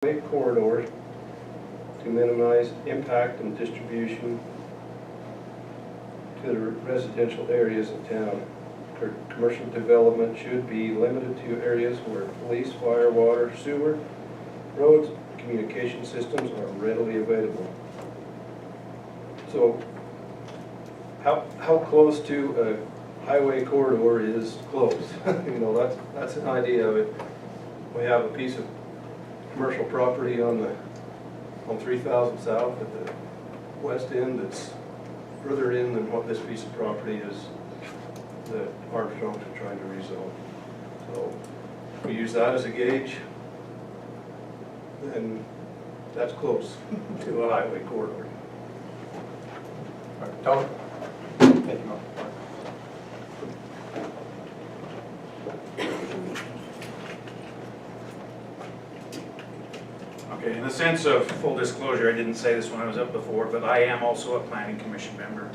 corridor to minimize impact and distribution to the residential areas of town. Commercial development should be limited to areas where police, fire, water, sewer, roads, communication systems are readily available. So how close to a highway corridor is close? You know, that's an idea of it. We have a piece of commercial property on 3000 South at the west end that's further in than what this piece of property is that Armstrongs are trying to rezone. So if we use that as a gauge, then that's close to a highway corridor. All right, Tom? Thank you, Mark. Okay, in the sense of full disclosure, I didn't say this when I was up before, but I am also a planning commission member.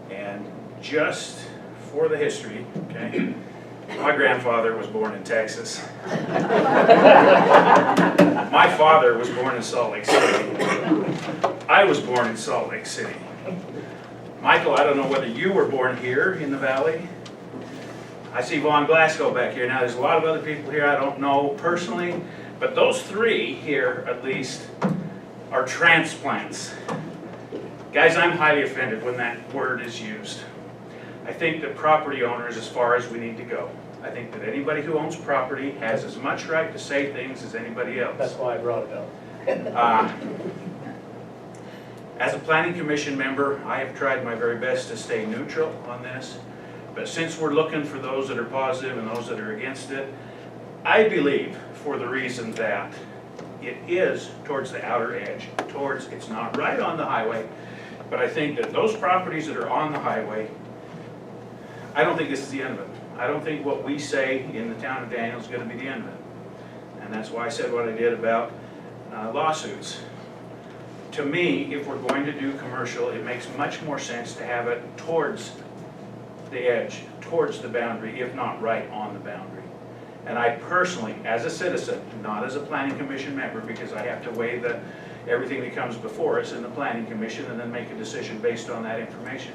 And just for the history, okay, my grandfather was born in Texas. My father was born in Salt Lake City. I was born in Salt Lake City. Michael, I don't know whether you were born here in the valley. I see Vaughn Glasgow back here. Now, there's a lot of other people here I don't know personally, but those three here, at least, are transplants. Guys, I'm highly offended when that word is used. I think that property owners, as far as we need to go. I think that anybody who owns property has as much right to say things as anybody else. That's why I brought it up. As a planning commission member, I have tried my very best to stay neutral on this. But since we're looking for those that are positive and those that are against it, I believe, for the reason that it is towards the outer edge, it's not right on the highway, but I think that those properties that are on the highway, I don't think this is the end of it. I don't think what we say in the town of Daniel is going to be the end of it. And that's why I said what I did about lawsuits. To me, if we're going to do commercial, it makes much more sense to have it towards the edge, towards the boundary, if not right on the boundary. And I personally, as a citizen, not as a planning commission member, because I have to weigh everything that comes before us in the planning commission and then make a decision based on that information.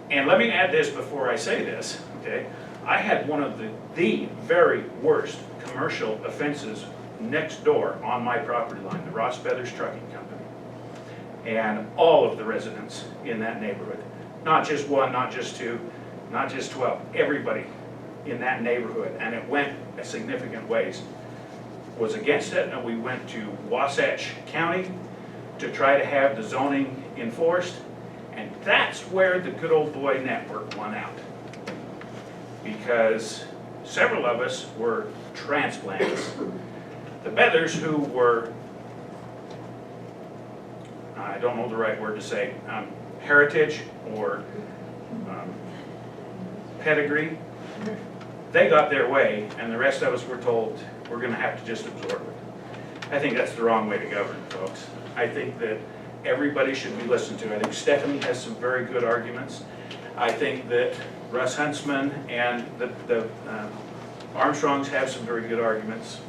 And let me add this before I say this, okay? I had one of the very worst commercial offenses next door on my property line, the Ross Feathers Trucking Company. And all of the residents in that neighborhood, not just one, not just two, not just 12, everybody in that neighborhood, and it went a significant ways, was against it, and we went to Wasatch County to try to have the zoning enforced, and that's where the good old boy network won out. Because several of us were transplants. The Feathers, who were, I don't know the right word to say, heritage or pedigree, they got their way, and the rest of us were told we're going to have to just absorb it. I think that's the wrong way to govern, folks. I think that everybody should be listened to. I think Stephanie has some very good arguments. I think that Russ Huntsman and the Armstrongs have some very good arguments.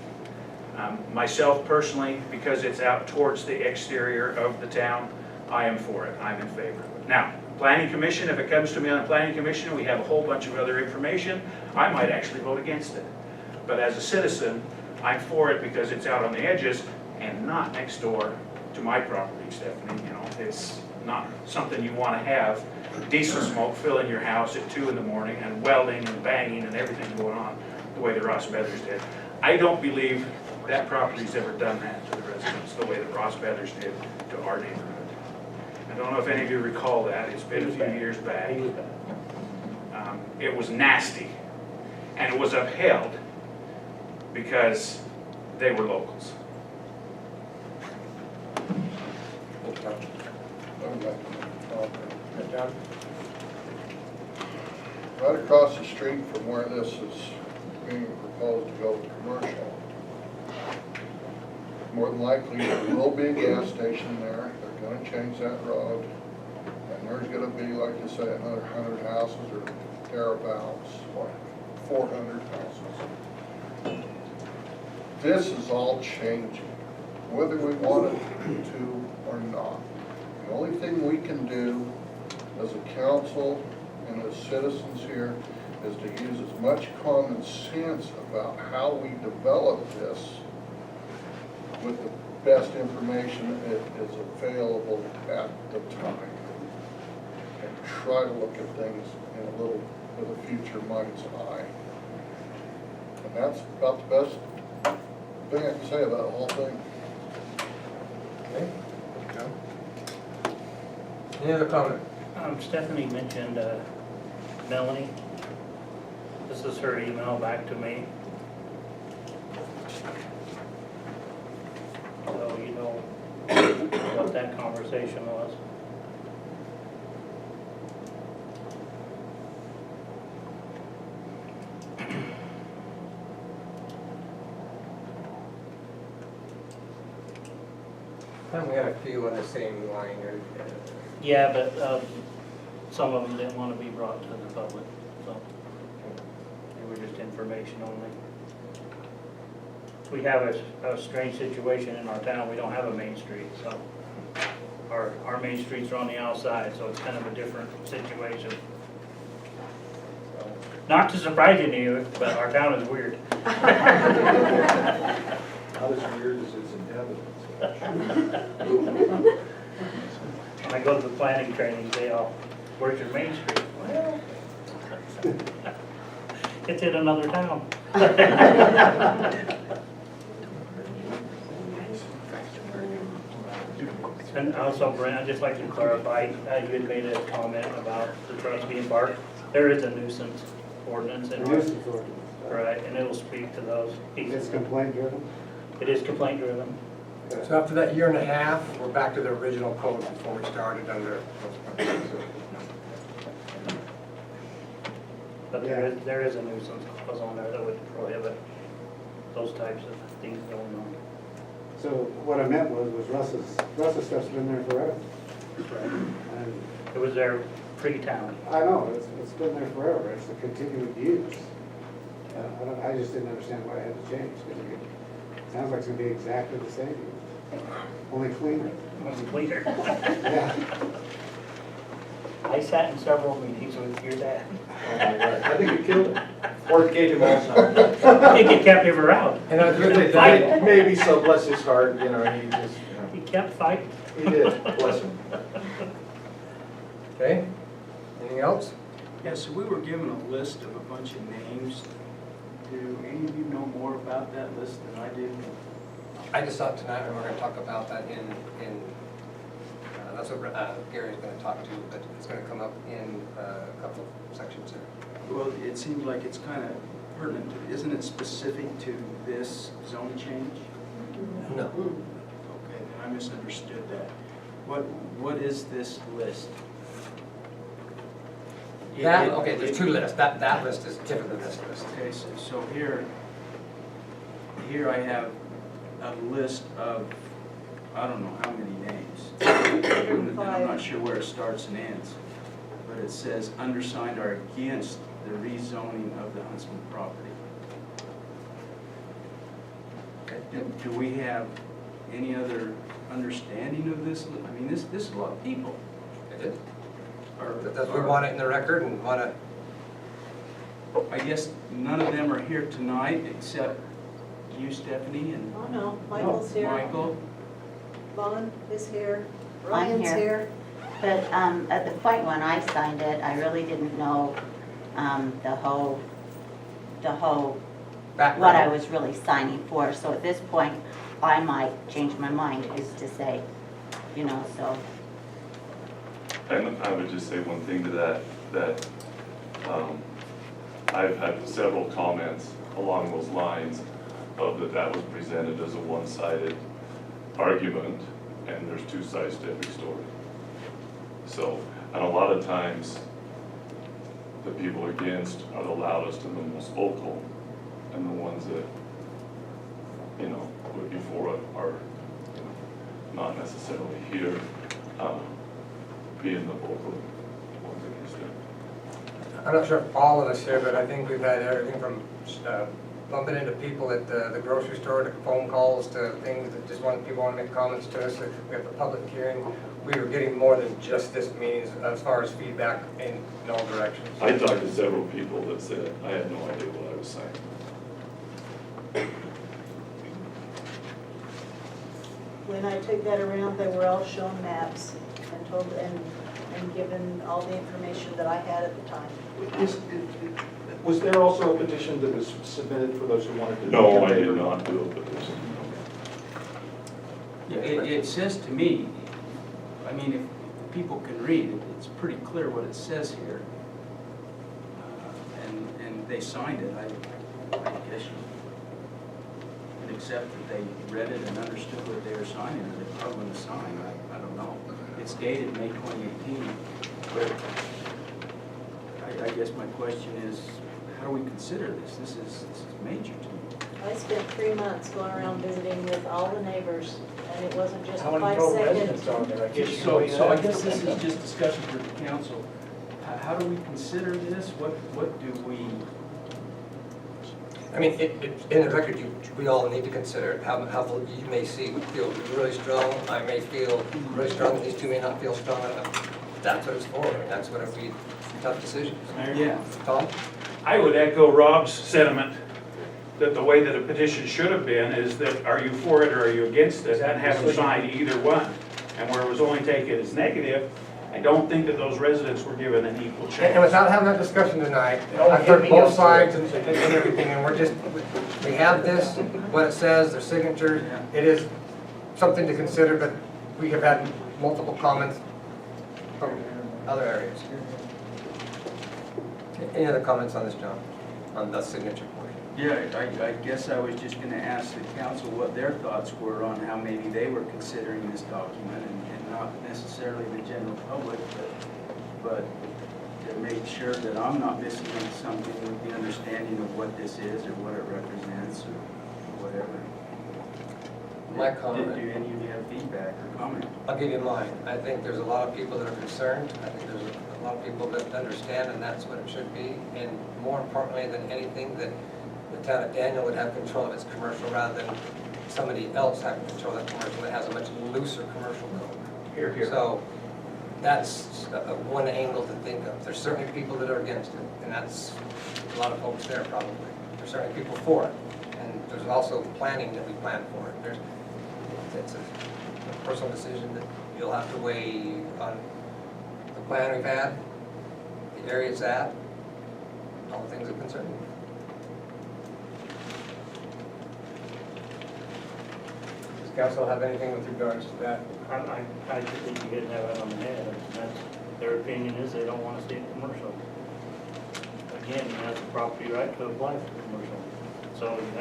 Myself personally, because it's out towards the exterior of the town, I am for it. I'm in favor of it. Now, Planning Commission, if it comes to me on the Planning Commission, we have a whole bunch of other information, I might actually vote against it. But as a citizen, I'm for it because it's out on the edges and not next door to my property, Stephanie. You know, it's not something you want to have diesel smoke filling your house at 2 in the morning and welding and banging and everything going on the way the Ross Feathers did. I don't believe that property's ever done that to the residents the way that Ross Feathers did to our neighborhood. I don't know if any of you recall that. It's been a few years back. It was nasty, and it was upheld because they were locals. John? Right across the street from where this is being proposed to go to commercial, more than likely there will be a gas station there. They're going to change that road, and there's going to be, like you say, another 100 houses or thereabouts, or 400 houses. this is all changing, whether we want it to or not. The only thing we can do as a council and as citizens here is to use as much common sense about how we develop this with the best information that is available at the time. And try to look at things in a little, with a future mind's eye. And that's about the best thing I can say about the whole thing. Okay. Joe? Any other comment? Stephanie mentioned Melanie. This is her email back to me. So you know what that conversation was. And we had a few on the same line here. Yeah, but some of them didn't want to be brought to the public, so they were just information only. We have a strange situation in our town. We don't have a main street, so our main streets are on the outside, so it's kind of a different situation. So, not to surprise any of you, but our town is weird. Not as weird as its inhabitants. When I go to the planning training, they all, where's your main street? Well, it's in another town. And also, Brent, I'd just like to clarify, you had made a comment about the trucks being parked. There is a nuisance ordinance in our, Nuisance ordinance. right, and it'll speak to those It's pieces. complaint driven? It is complaint driven. So after that year and a half, we're back to the original code before we started under. But there is a nuisance clause on there that would prohibit those types of things going on. So what I meant was Russ's stuff's been there forever. And It was there pre-town. I know, it's been there forever, it's a continued use. I just didn't understand why it had to change, because it sounds like it's gonna be exactly the same use, only cleaner. It's cleaner. Yeah. I sat in several meetings with your dad. Oh my God, I think it killed him, or it gave him Alzheimer's. I think it kept him around. And I was gonna say, Maybe so, bless his heart, you know, he just, He kept fighting. he did, bless him. okay, anything else? Yeah, so we were given a list of a bunch of names. Do any of you know more about that list than I do? I just thought tonight we were gonna talk about that in that's what Gary's gonna talk to, but it's gonna come up in a couple of sections here. Well, it seems like it's kind of pertinent. Isn't it specific to this zone change? No. Okay, then I misunderstood that. What is this list? That, okay, there's two lists. That list is different than this list. Okay, so here I have a list of, I don't know how many names. And I'm not sure where it starts and ends. But it says undersigned are against the rezoning of the Huntsman property. Do we have any other understanding of this? I mean, this is a lot of people. It is. That's, we want it in the record and want to. I guess none of them are here tonight except you, Stephanie, and Oh, no, Michael's here, Michael. Vaughn is here, I'm Ryan's here. here. But at the point when I signed it, I really didn't know the whole, Background. what I was really signing for. So at this point, I might change my mind as to say, you know, so. And I would just say one thing to that I've had several comments along those lines of that was presented as a one-sided argument, and there's two sides to every story. So, and a lot of times, the people against are the loudest and the most vocal, and the ones that, you know, would be for it are, you know, not necessarily here, being the vocal ones against it. I'm not sure if all of us here, but I think we've had everything from bumping into people at the grocery store, to phone calls, to things that just people want to make comments to us. We have the public hearing. We were getting more than just this means as far as feedback in all directions. I talked to several people that said, I had no idea what I was saying. When I took that around, they were all shown maps and told, and given all the information that I had at the time. Was there also a petition that was submitted for those who wanted to? No, I did not do a petition. Yeah, it says to me, I mean, if people can read it, it's pretty clear what it says here. And they signed it, I guess you would accept that they read it and understood what they were signing, or they're probably going to sign, I don't know. It's dated May 2018, but I guess my question is, how do we consider this? This is major to me. I spent 3 months going around visiting with all the neighbors, and it wasn't just How a many total 5-second. residents are there? I guess you So know I that. guess this is just discussion for the council. How do we consider this? What do we? I mean, in the record, we all need to consider it. How you may feel really strong, I may feel really strong, these two may not feel strong enough. That's what it's for, and that's what if we, tough decisions. Yeah. Tom? I would echo Rob's sentiment that the way that a petition should have been is that are you for it or are you against it, and have them sign either one. And where it was only taken as negative, I don't think that those residents were given an equal And chance. without having that discussion tonight, I've heard both sides and everything, and we have this, what it says, their signature. It is something to consider, but we have had multiple comments from other areas. Any other comments on this, John, on the signature portion? Yeah, I guess I was just gonna ask the council what their thoughts were on how maybe they were considering this document, and not necessarily the general public, but to make sure that I'm not missing something with the understanding of what this is, or what it represents, or whatever. My comment. Do any of you have feedback or comment? I'll give you mine. I think there's a lot of people that are concerned. I think there's a lot of people that understand, and that's what it should be. And more importantly than anything, that the town of Daniel would have control of its commercial rather than somebody else having control of that commercial that has a much looser commercial code. Here, here. So that's one angle to think of. There's certainly people that are against it, and that's a lot of folks there probably. There's certainly people for it, and there's also planning that we plan for it. It's a personal decision that you'll have to weigh on the plan we've had, the area it's at, all the things that concern you. Does council have anything with regards to that? I just think you hit that right on the head. That's, their opinion is they don't want to see it commercial. Again, he has the property right to apply for commercial. So you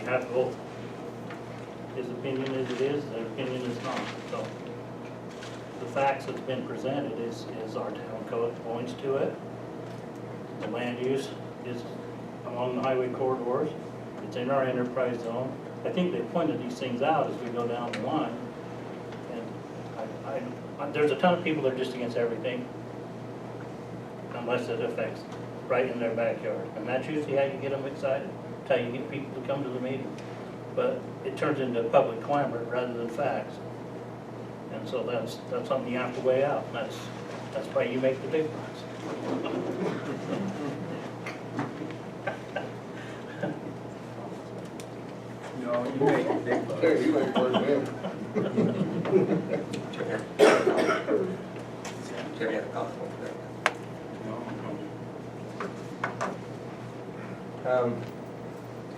have both. His opinion is it is, their opinion is not. So the facts that's been presented is our town code points to it. The land use is along the highway corridors. It's in our enterprise zone. I think they pointed these things out as we go down the line. And there's a ton of people that are just against everything unless it affects right in their backyard. And that's usually how you get them excited. That's how you get people to come to the meeting. But it turns into public clamor rather than facts. And so that's something you have to weigh out. And that's why you make the difference. No, you make a big bucks. Hey, you ain't worth him. Jerry had a comment over there.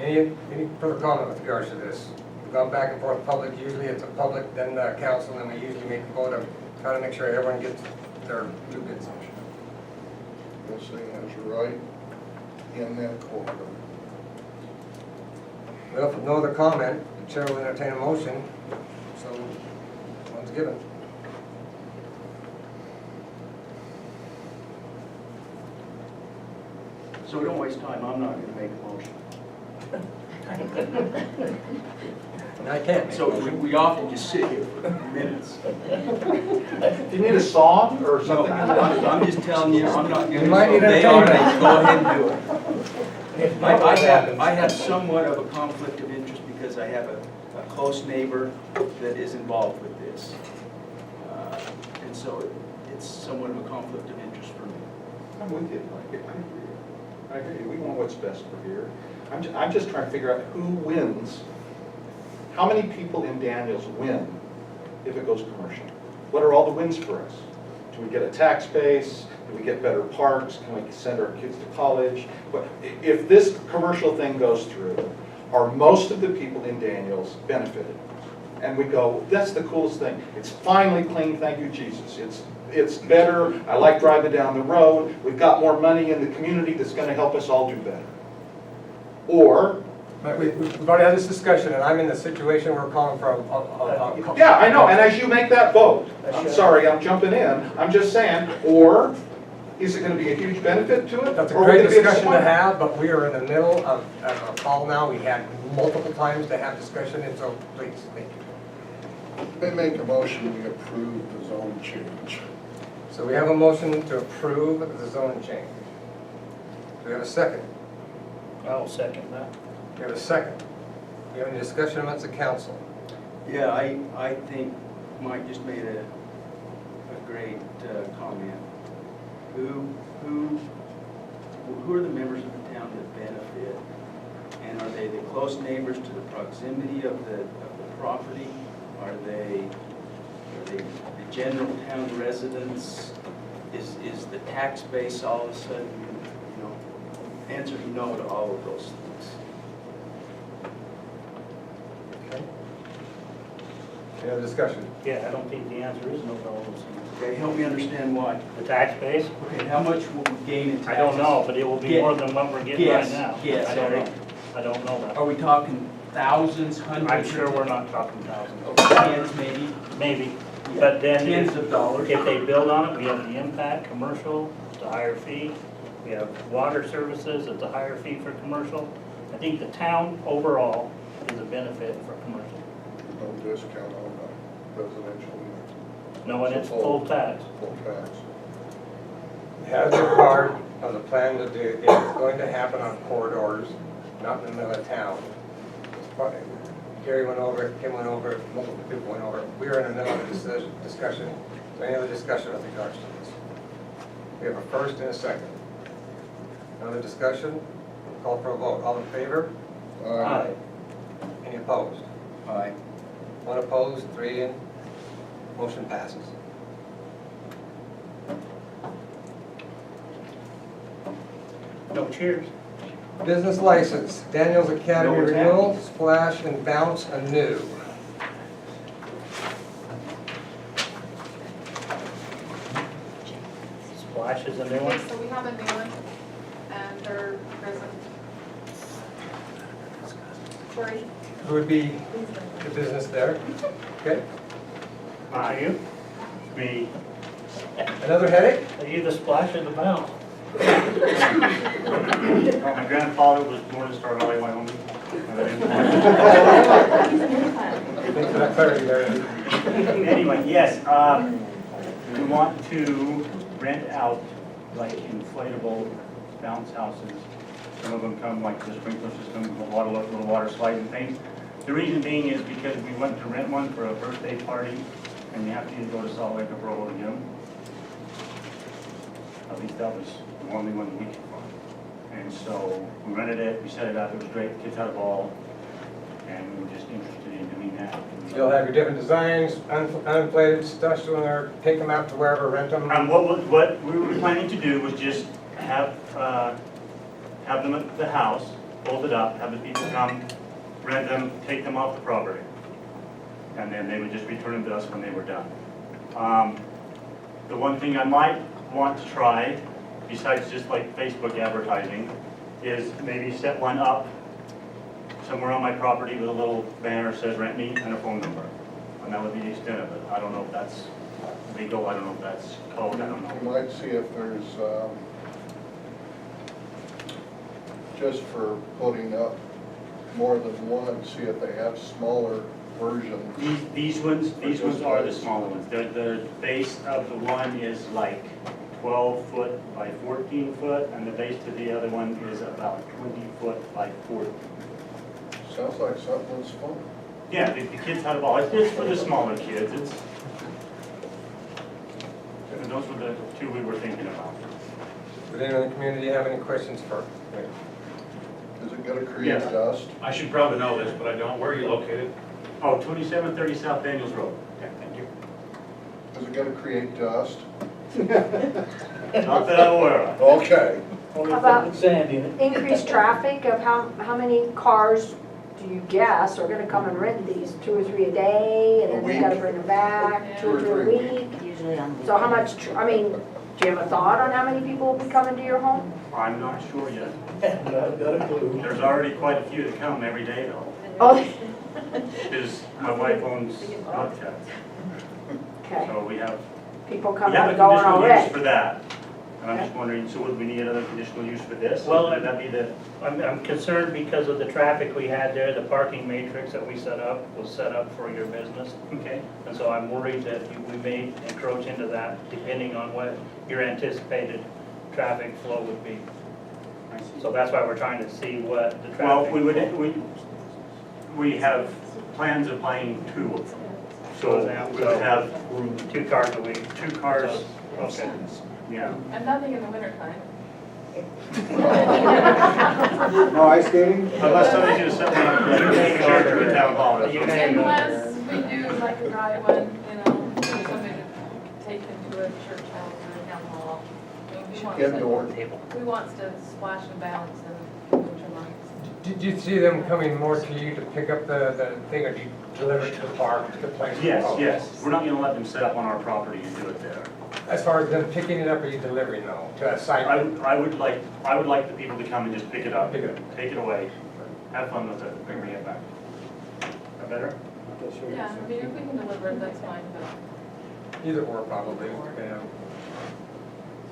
Any further comment with regards to this? We've gone back and forth public, usually it's a public, then council, and we usually make a vote of trying to make sure everyone gets their 2 bits. This thing is right in that corridor. Well, if no other comment, the chair will entertain a motion, so one's given. So don't waste time, I'm not gonna make a motion. And I can't. So we often just sit here for minutes. Do you need a song or something? I'm just telling you, I'm not You gonna might need obey entertainment. orders, go ahead and do it. If I not, have, I have somewhat of a conflict of interest because I have a close neighbor that is involved with this. And so it's somewhat of a conflict of interest for me. I'm with you, I agree. We want what's best for here. I'm just trying to figure out who wins. How many people in Daniels win if it goes commercial? What are all the wins for us? Do we get a tax base? Do we get better parks? Can we send our kids to college? But if this commercial thing goes through, are most of the people in Daniels benefited? And we go, that's the coolest thing. It's finally clean, thank you, Jesus. It's better, I like driving down the road, we've got more money in the community that's gonna help us all do better. Or, But we've already had this discussion, and I'm in the situation we're calling for a. yeah, I know, and as you make that vote, I'm sorry, I'm jumping in, I'm just saying, or is it gonna be a huge benefit to it? That's a or are we great gonna be a discussion to disappointment? have, but we are in the middle of a call now. We had multiple times to have discussion, and so please, thank you. They make a motion, we approve the zone change. So we have a motion to approve the zone change. Do we have a second? I'll second that. We have a second. Do we have any discussion amongst the council? Yeah, I think Mike just made a great comment. Who are the members of the town that benefit? And are they the close neighbors to the proximity of the property? Are they the general town residents? Is the tax base all of a sudden, answer no to all of those things? Okay. Any other discussion? Yeah, I don't think the answer is no to all those things. Okay, help me understand why. The tax base? Okay, how much will we gain in taxes? I don't know, but it will be more than what we're getting right now. Guess, I don't Eric. know. I don't know that. Are we talking thousands, hundreds? I'm sure we're not talking thousands. Tens, maybe? Maybe, but then Tens of dollars. if they build on it, we have the impact, commercial, it's a higher fee. We have water services, it's a higher fee for commercial. I think the town overall is a benefit for commercial. No discount on the residential unit, No, and it's full tax. full tax. Has a part on the plan to do, it's going to happen on corridors, not in the middle of town. Gary went over it, Kim went over it, multiple people went over it. We are in the middle of a discussion. Is there any other discussion with regards to this? We have a first and a second. Another discussion? Call for a vote. All in favor? Aye. Any opposed? Aye. One opposed, 3 in. Motion passes. No, cheers. Business license, Daniels Academy No, it's renewal, splash and bounce anew. Splash is a new Okay, one. so we have a new one, and they're present. Corey, Who would be please. the business there? Okay. Are you? Me. Another headache? Are you the splash or the bounce? My grandfather was born in Star Valley, Wyoming. Thanks for that clarity there. Anyway, yes, we want to rent out like inflatable bounce houses. Some of them come like the sprinkler system, little water slide and things. The reason being is because we went to rent one for a birthday party, and you have to either go to Salt Lake or Provo to get them. At least that was the only one we could find. And so we rented it, we set it up, it was great, kids had a ball, and we were just interested in doing that. You'll have your different designs, uninflated stuff, or take them out to wherever, rent them. What we were planning to do was just have them at the house, fold it up, have the people come, rent them, take them off the property. And then they would just return them to us when they were done. The one thing I might want to try, besides just like Facebook advertising, is maybe set one up somewhere on my property with a little banner that says rent me and a phone number. And that would be the extent of it. I don't know if that's legal, I don't know if that's code, I don't You know. might see if there's, just for putting up more than one, see if they have smaller versions. These ones are the smaller ones. The base of the one is like 12 foot by 14 foot, and the base to the other one is about 20 foot by 40. Sounds like something that's fun. Yeah, the kids had a ball. It's for the smaller kids. And those were the two we were thinking about. Would anyone in the community have any questions for me? Is it gonna create Yes. dust? I should probably know this, but I don't. Where are you located? Oh, 2730 South Daniels Road. Okay, thank you. Is it gonna create dust? Not that I'm aware of. Okay. How about increased traffic of how many cars do you guess are gonna come and rent these? 2 or 3 a day, and A then they gotta week. bring them back, 2 or 3 a week? Usually on So how weekends. much, I mean, do you have a thought on how many people will be coming to your home? I'm not sure yet. There's already quite a few that come every day though, Oh, because my wife owns Bobcats. okay, So we have people a coming and going conditional use already. for that. And I'm just wondering, so would we need another conditional use for this? Well, Would that be the, I'm concerned because of the traffic we had there, the parking matrix that we set up was set up for your business. okay. And so I'm worried that we may encroach into that depending on what your anticipated traffic flow would be. I see. So that's why we're trying to see what the traffic. Well, we have plans of buying 2 of them. So we would have 2 cars a week. 2 cars, Okay. yeah. And nothing in the wintertime. No ice skating? Unless somebody's gonna set one up, like, church or a town hall. You hang on there. Unless we do like a dry one, you know, for somebody to take into a church house or a town hall. I mean, we wants to splash and bounce in winter months. Did you see them coming more to you to pick up the thing, or do you deliver it to the park, to the place? Yes. We're not gonna let them set up on our property and do it there. As far as them picking it up, or you delivering though, to a site? I would like the people to come and just pick it up, Pick it up. take it away, have fun with it, and bring it back. That better? Yeah, I mean, if we can deliver it, that's fine, but, Either or probably, yeah.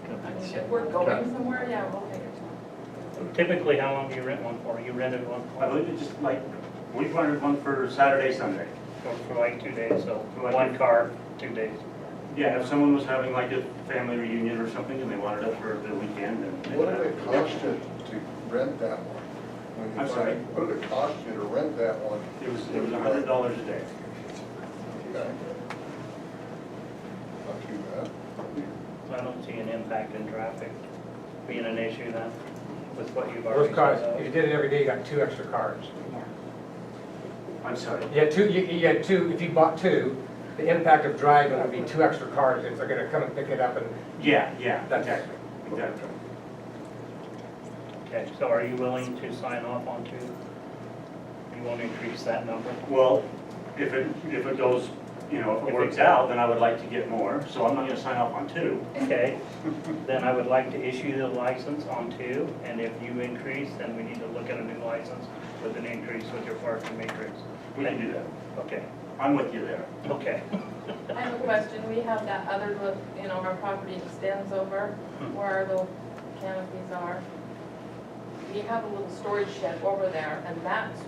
I mean, if we're going somewhere, yeah, we'll take it. Typically, how long do you rent one for? You rented one I believe it's just like, we wanted one for Saturday, Sunday. for like 2 days, so For like 1 car, 2 days. Yeah, if someone was having like a family reunion or something and they wanted it for the weekend, then they What would did have it it. cost you to rent that one? When you I'm sorry? What did it cost you to rent that one? It was $100 a day. Okay. Not too bad. So I don't see an impact in traffic being an issue then, with what you've already Those cars, set up. if you did it every day, you got 2 extra cars. I'm sorry. You had 2, you had 2, if you bought 2, the impact of driving would be 2 extra cars if they're gonna come and pick it up and Yeah, that's it. exactly, exactly. Okay, so are you willing to sign off on 2? You won't increase that number? Well, if it goes, you know, if it works out, then I would like to get more, so I'm not gonna sign off on 2. Okay, then I would like to issue the license on 2, and if you increase, then we need to look at a new license with an increase with your parking matrix. We can do that. Okay, I'm with you there. okay. I have a question, we have that other look, you know, our property extends over where our little canopies are. We have a little storage shed over there, and that's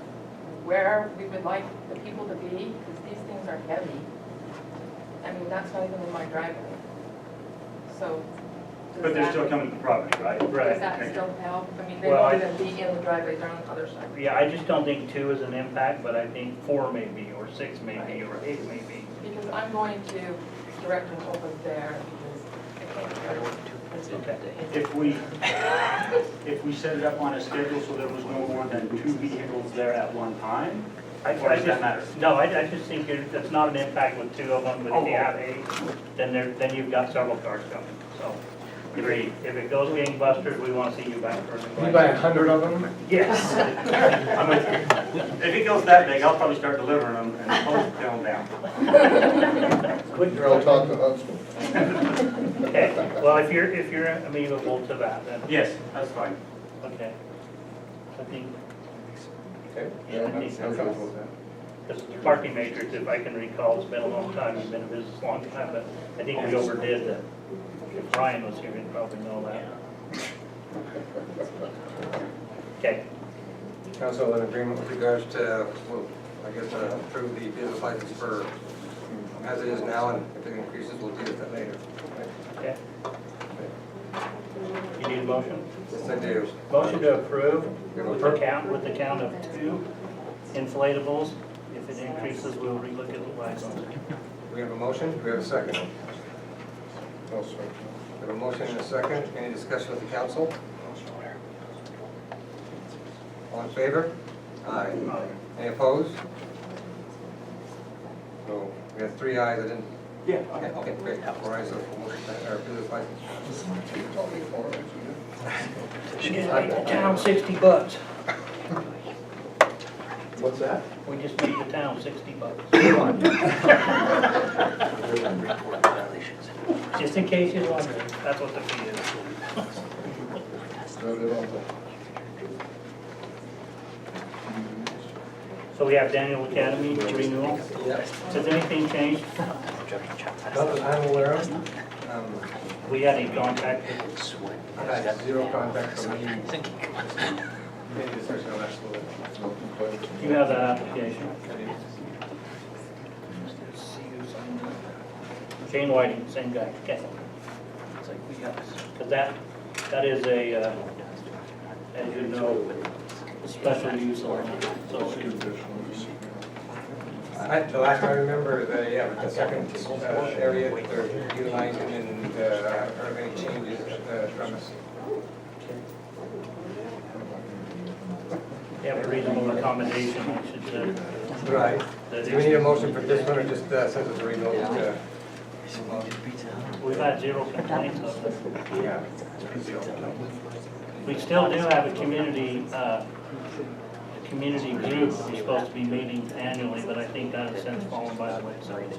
where we would like the people to be, because these things are heavy. I mean, that's not even in my driveway. So. does But they're that- still coming to the property, right? Does that still help? I mean, they Well, won't even be in the driveway, they're on the other side. Yeah, I just don't think 2 is an impact, but I think 4 may be, or 6 may be, or 8 may be. Because I'm going to direct them over there, because I can't drive Okay. If we set it up on a schedule so there was no more than 2 vehicles there at one time, or does that matter? No, I just think it's not an impact with 2 of them, but if you have 8, then you've got several cars coming, so. Agreed. If it goes gangbusters, we want to see you back for You buy 100 of them? Yes. I'm with you. If it goes that big, I'll probably start delivering them and hold them down. Quick I'll talk to Huntsman. Okay, well, if you're amenable to that, then, Yes, that's fine. okay. I think, Okay. yeah, I think I'm comfortable with that. because the parking matrix, if I can recall, it's been a long time, you've been in business a long time, but I think we overdid that. If Brian was here, he'd probably know that. Okay, Council in agreement with regards to, well, I guess, approve the business license for, as it is now, and if it increases, we'll deal with that later. okay. You need a motion? Yes, I do. Motion to approve with the count of 2 inflatables. If it increases, we'll relook at the price on it. We have a motion, we have a second. No, sir. We have a motion and a second. Any discussion with the council? All in favor? Aye. Any opposed? So we have 3 ayes. I didn't. Yeah. Okay, great. 4 ayes, so motion, or business license. You told me for it, She just made the town $60. What's that? We just made the town $60. Just in case you're wondering, that's what the fee is. Got it on the. So we have Daniel Academy renewal. Yep. Has anything changed? Not that I'm aware of. We had any contact? I had 0 contact from you. Any discussion on that? You have that application. Shane Whiting, same guy. Okay. Because that is a, as you know, a special use on it. So The last I remember, the second area they're utilizing and are any changes from us. they have a reasonable accommodation, I should say. Right. That Do we need a motion for this one or just since it's a renewal? We've had 0 complaints of it. Yeah. We still do have a community group that we're supposed to be meeting annually, but I think that has since fallen by the wayside.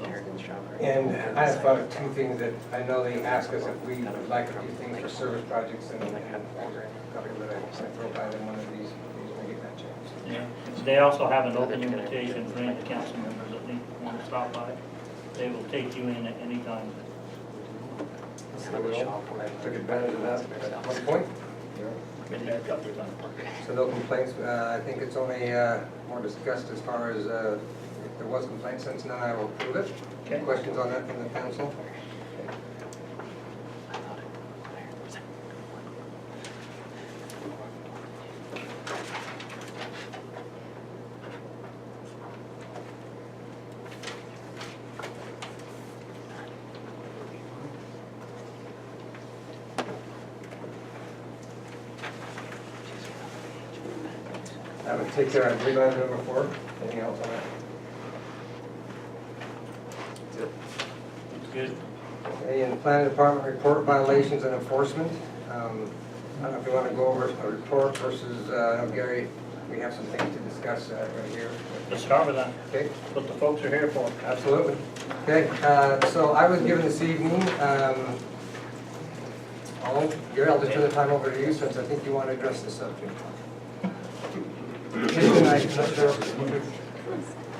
And I have thought of 2 things that I know they ask us if we would like to do things for service projects and a couple that I throw by them one of these may get that chance. Yeah. They also have an open invitation for any council members that want to stop by. They will take you in at any time. So I took advantage of that at one point. Been there a couple of times. So no complaints. I think it's only more discussed as far as if there was complaints. Since none, I will approve it. Okay. Questions on that from the council? That would take care of agreement item number 4. Anything else on that? It's good. Okay, in the planning department, report violations and enforcement. I don't know if you want to go over a report versus, I know Gary, we have some things to discuss right here. Let's start with that. Okay, What the folks are here for. absolutely. Okay, so I was given this evening, Gary, I'll just turn the time over to you since I think you want to address this subject. I'm not sure if we could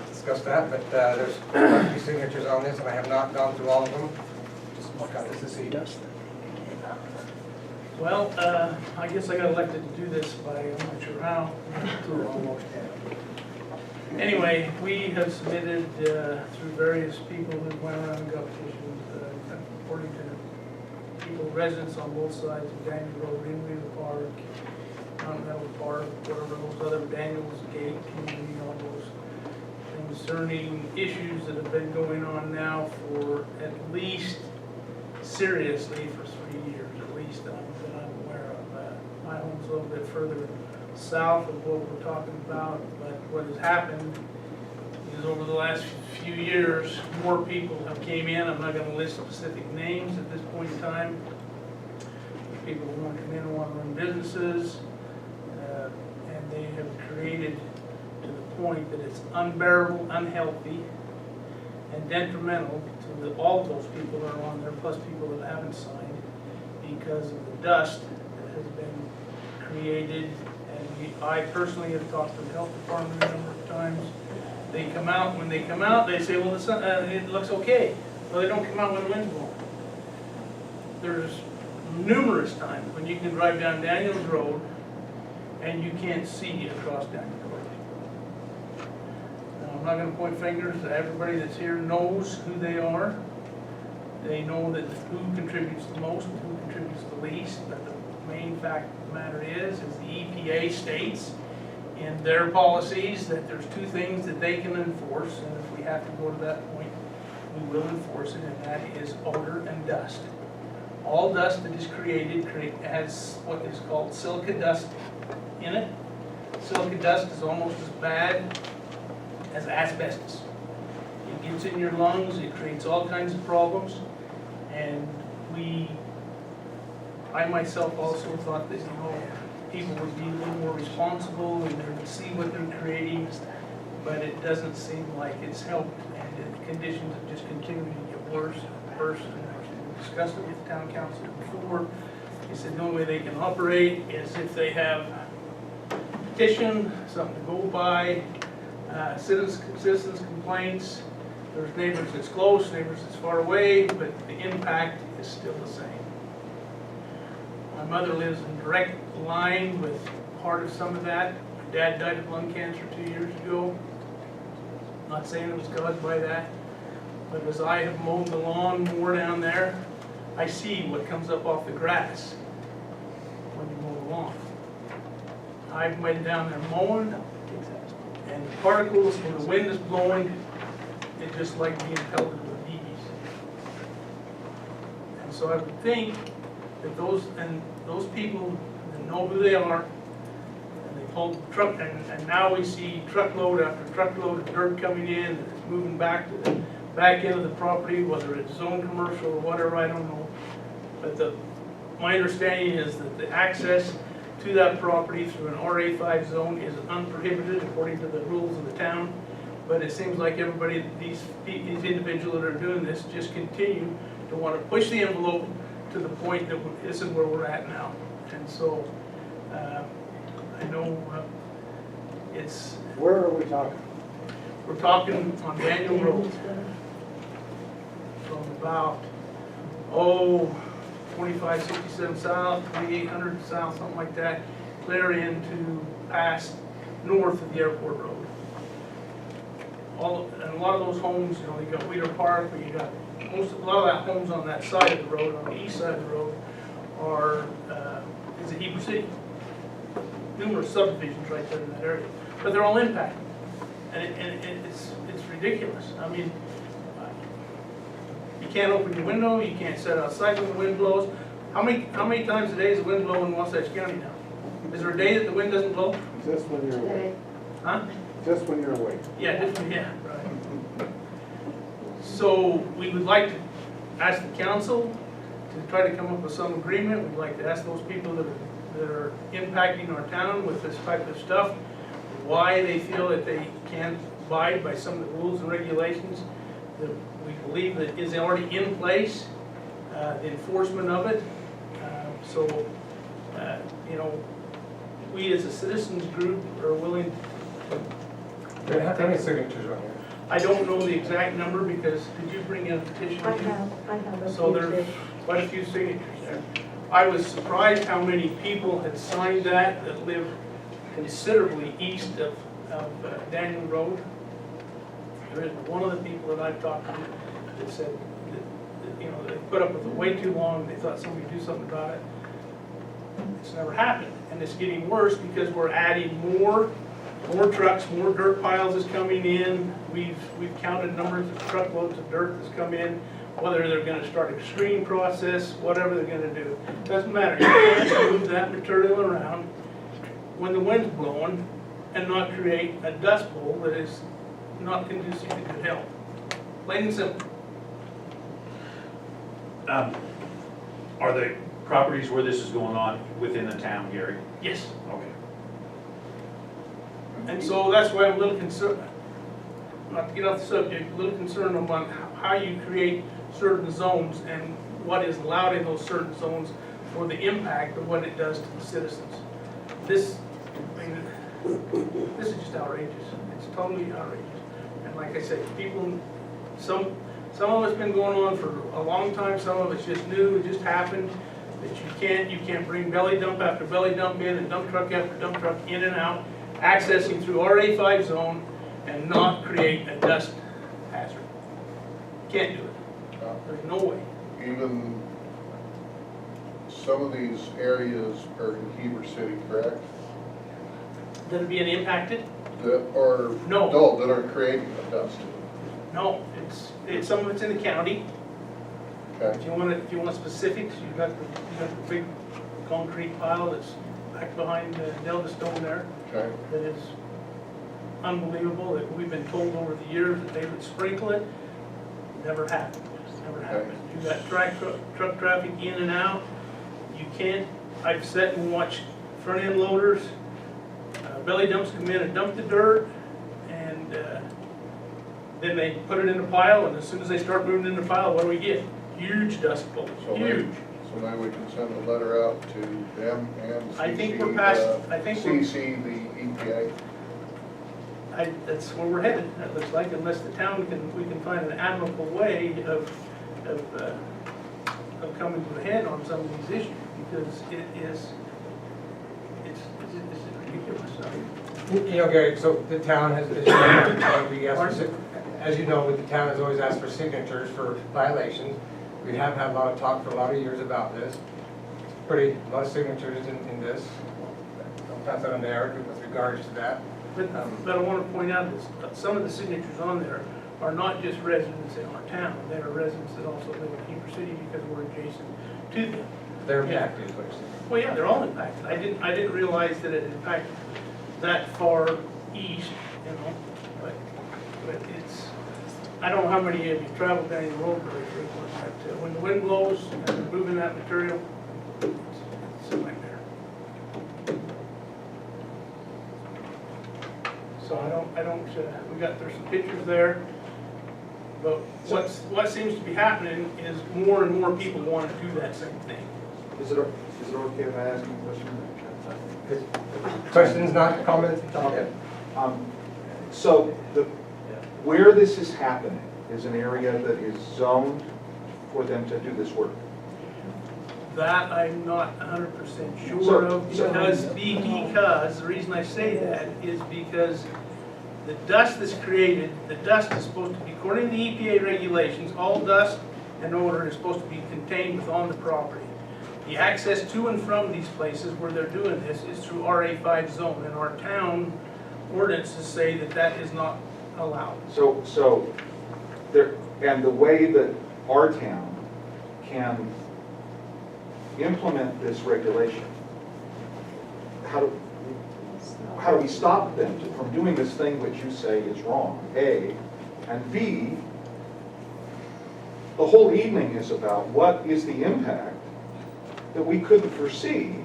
discuss that, but there's quite a few signatures on this, and I have not gone through all of them. Just got this evening. Well, I guess I got elected to do this by, I'm not sure how, almost. Anyway, we have submitted through various people who went around and got petitions, according to people, residents on both sides of Daniel Road, Greenview Park, Continental Park, whatever those other Daniels Gate, community, all those concerning issues that have been going on now for at least, seriously, for 3 years at least that I'm aware of. My home's a little bit further south of what we're talking about, but what has happened is over the last few years, more people have came in. I'm not going to list specific names at this point in time. People who want to come in and want to run businesses, and they have created to the point that it's unbearable, unhealthy, and detrimental to all of those people that are on there, plus people that haven't signed, because of the dust that has been created. And I personally have talked to the health department a number of times. They come out, when they come out, they say, well, it looks okay. Well, they don't come out when the wind's blowing. There's numerous times when you can drive down Daniels Road and you can't see across Daniels Road. Now, I'm not going to point fingers. Everybody that's here knows who they are. They know that who contributes the most and who contributes the least. But the main fact of the matter is the EPA states in their policies that there's two things that they can enforce, and if we have to go to that point, we will enforce it, and that is odor and dust. All dust that is created has what is called silica dust in it. Silica dust is almost as bad as asbestos. It gets in your lungs, it creates all kinds of problems, and I myself also thought that, people would be a little more responsible and they would see what they're creating, but it doesn't seem like it's helped, and the conditions have just continued to get worse and worse. And I discussed it with the town council before. He said the only way they can operate is if they have petition, something to go by, citizens complaints. There's neighbors that's close, neighbors that's far away, but the impact is still the same. My mother lives in direct line with part of some of that. My dad died of lung cancer 2 years ago. Not saying it was caused by that, but as I have mowed the lawn more down there, I see what comes up off the grass when you mow the lawn. I went down there mowing, and the particles, when the wind is blowing, it's just like being pelted with BBs. And so I would think that those people that know who they are, and they pull the truck, and now we see truckload after truckload of dirt coming in, and it's moving back to the back end of the property, whether it's zone commercial or whatever, I don't know. But my understanding is that the access to that property through an RA5 zone is unprohibited according to the rules of the town. But it seems like everybody, these individuals that are doing this just continue to want to push the envelope to the point that this is where we're at now. And so, I know it's... Where are we talking? We're talking on Daniel Road. From about, 2567 south, 2800 south, something like that, clear into past north of the airport road. And a lot of those homes, you got Wheeler Park, but you got a lot of that homes on that side of the road, on the east side of the road, is a Heber City. Numerous subdivisions right there in that area, but they're all impacted, and it's ridiculous. I mean, you can't open your window, you can't sit outside when the wind blows. How many times a day is the wind blowing in Wasatch County now? Is there a day that the wind doesn't blow? Just when you're awake. Huh? Just when you're awake. Yeah, right. So we would like to ask the council to try to come up with some agreement. We'd like to ask those people that are impacting our town with this type of stuff, why they feel that they can't abide by some of the rules and regulations that we believe that is already in place, the enforcement of it. We as a citizens group are willing to... How many signatures on here? I don't know the exact number because, did you bring in a petition? I have a So few there's too. quite a few signatures there. I was surprised how many people had signed that live considerably east of Daniel Road. There is one of the people that I've talked to that said that, they put up with it way too long, they thought somebody would do something about it. It's never happened, and it's getting worse because we're adding more trucks, more dirt piles is coming in. We've counted numbers of truckloads of dirt that's come in, whether they're gonna start a screening process, whatever they're gonna do. Doesn't matter, you can't move that material around when the wind's blowing and not create a dust bowl that is not conducive to good health. Plain and simple. Are the properties where this is going on within the town, Gary? Yes. Okay. And so that's why I'm a little concerned, not to get off the subject, a little concerned about how you create certain zones and what is allowed in those certain zones for the impact of what it does to the citizens. This is just outrageous. It's totally outrageous. And like I said, people, some of it's been going on for a long time, some of it's just new, it just happened. That you can't bring belly dump after belly dump in and dump truck after dump truck in and out, accessing through RA5 zone and not create a dust hazard. Can't do it. There's no way. Even some of these areas are in Heber City, correct? That are being impacted? That are, No. no, that are creating a dust. No, it's, some of it's in the county. Okay, If you want specifics, you've got the big concrete pile that's back behind Delta Stone there. okay, That is unbelievable, that we've been told over the years that they would sprinkle it. Never happened, never happened. You've got truck traffic in and out. You can't, I've sat and watched front end loaders, belly dumps come in and dump the dirt, and then they put it in a pile, and as soon as they start moving in the pile, what do we get? Huge dust bowl, So huge. so maybe we can send a letter out to them and CC, I think we're past, I think we're, CC the EPA. that's where we're headed, it looks like, unless the town we can find an admirable way of coming to a head on some of these issues, because it's ridiculous. You know, Gary, so the town has, as you know, the town has always asked for signatures for violations. We have had a lot of talk for a lot of years about this. A lot of signatures in this. I'll pass that on to Eric with regards to that. But I want to point out that some of the signatures on there are not just residents in our town, they are residents that also live in Heber City because we're adjacent to them. They're impacted, is what you're saying. Well, yeah, they're all impacted. I didn't realize that it impacted that far east, you know, but it's, I don't know how many of you travel down the road very frequently, but when the wind blows and they're moving that material, it's a nightmare. So there's some pictures there, but what seems to be happening is more and more people want to do that same thing. Is it okay if I ask you a question? Questions, not comments? Okay. So where this is happening is an area that is zoned for them to do this work. That I'm not 100% sure of, because the reason I say that is because the dust that's created, the dust is supposed to be, according to the EPA regulations, all dust and odor is supposed to be contained within the property. The access to and from these places where they're doing this is through RA5 zone, and our town ordinances say that that is not allowed. So there, and the way that our town can implement this regulation, how do we stop them from doing this thing which you say is wrong, A, and B, the whole evening is about what is the impact that we couldn't foresee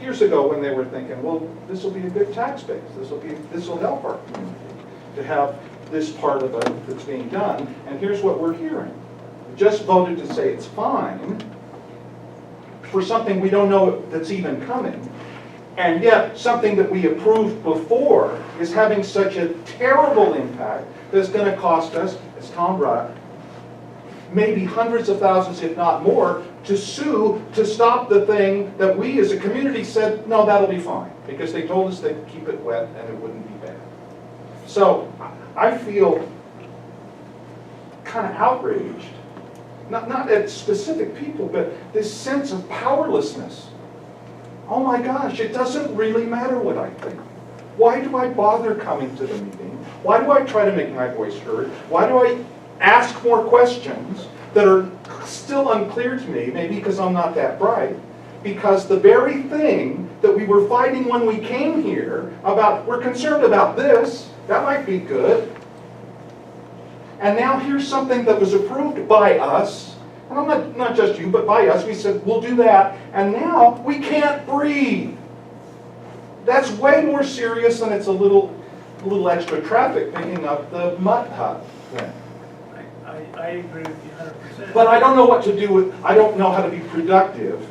years ago when they were thinking, well, this will be a good tax base, this will help our community to have this part of it that's being done, and here's what we're hearing. We just voted to say it's fine for something we don't know that's even coming, and yet something that we approved before is having such a terrible impact that's going to cost us, as Tom brought, maybe hundreds of thousands, if not more, to sue to stop the thing that we as a community said, no, that'll be fine, because they told us they'd keep it wet and it wouldn't be bad. So I feel kind of outraged, not at specific people, but this sense of powerlessness. Oh my gosh, it doesn't really matter what I think. Why do I bother coming to the meeting? Why do I try to make my voice heard? Why do I ask more questions that are still unclear to me, maybe because I'm not that bright? Because the very thing that we were fighting when we came here about, we're concerned about this, that might be good. And now here's something that was approved by us, and I'm not just you, but by us. We said, we'll do that, and now we can't breathe. That's way more serious than it's a little extra traffic picking up the mud hut thing. I agree with you 100%. But I don't know what to do with, I don't know how to be productive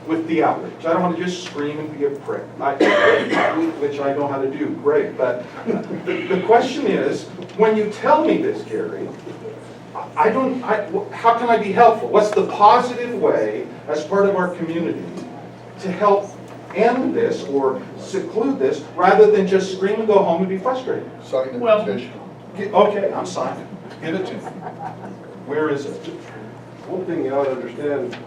with the outrage. I don't want to just scream and be a prick, which I know how to do, great. But the question is, when you tell me this, Gary, how can I be helpful? What's the positive way, as part of our community, to help end this or seclude this, rather than just scream and go home and be frustrated? Sign the petition. Okay, I'm signing. Give it to me. Where is it? One thing you ought to understand,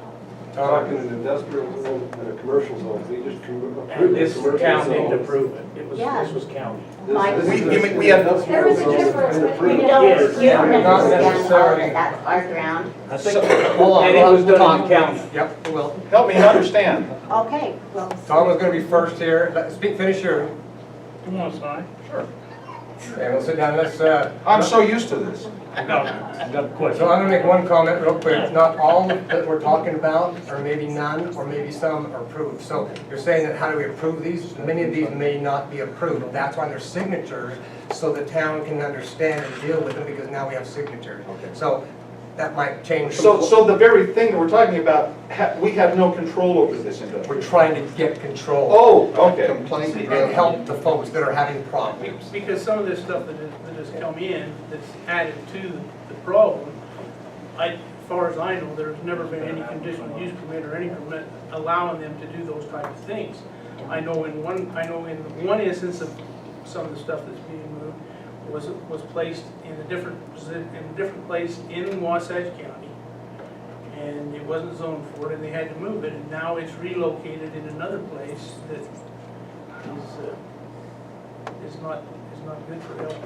talking an industrial zone and a commercial zone, we just And approved the this commercial county zone. to prove it. Yeah. This was county. Mike, This is we had- There is a difference you between. don't, Yes. you don't Not understand all of necessarily. it, that's our ground. I think, hold on, And it was done Tom. in county. Yep, well, Help me understand. Okay, well. Tom was gonna be first here. Finish your, Come on, Si. Sure. okay, we'll sit down, let's, I'm so used to this. No, I got a question. so I'm gonna make one comment real quick. Not all that we're talking about, or maybe none, or maybe some are approved. So you're saying that how do we approve these? Many of these may not be approved. That's why there's signatures, so the town can understand and deal with them, because now we have signatures. Okay. So that might change. So the very thing that we're talking about, we have no control over this industry. We're trying to get control Oh, okay. Complaint. and help the folks that are having problems. Because some of this stuff that has come in, that's added to the problem, as far as I know, there's never been any conditional use permit or any permit allowing them to do those type of things. I know in one instance of some of the stuff that's being moved was placed in a different place in Wasatch County. And it wasn't zoned for it, and they had to move it, and now it's relocated in another place that is not good for health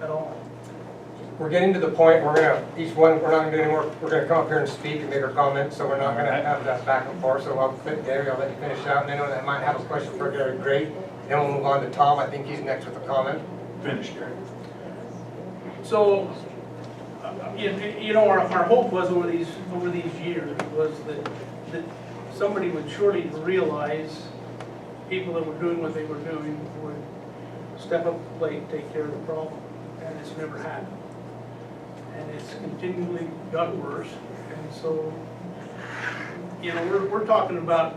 at all. We're getting to the point, we're gonna, we're not gonna do any more, we're gonna come up here and speak and make our comments, so we're not gonna have that back and forth. So Gary, I'll let you finish out, and anyone that might have a question for Gary, great. Then we'll move on to Tom, I think he's next with a comment. Finish, Gary. So, you know, our hope was over these years was that somebody would surely realize people that were doing what they were doing would step up to the plate and take care of the problem, and it's never happened. And it's continually got worse, and so, you know, we're talking about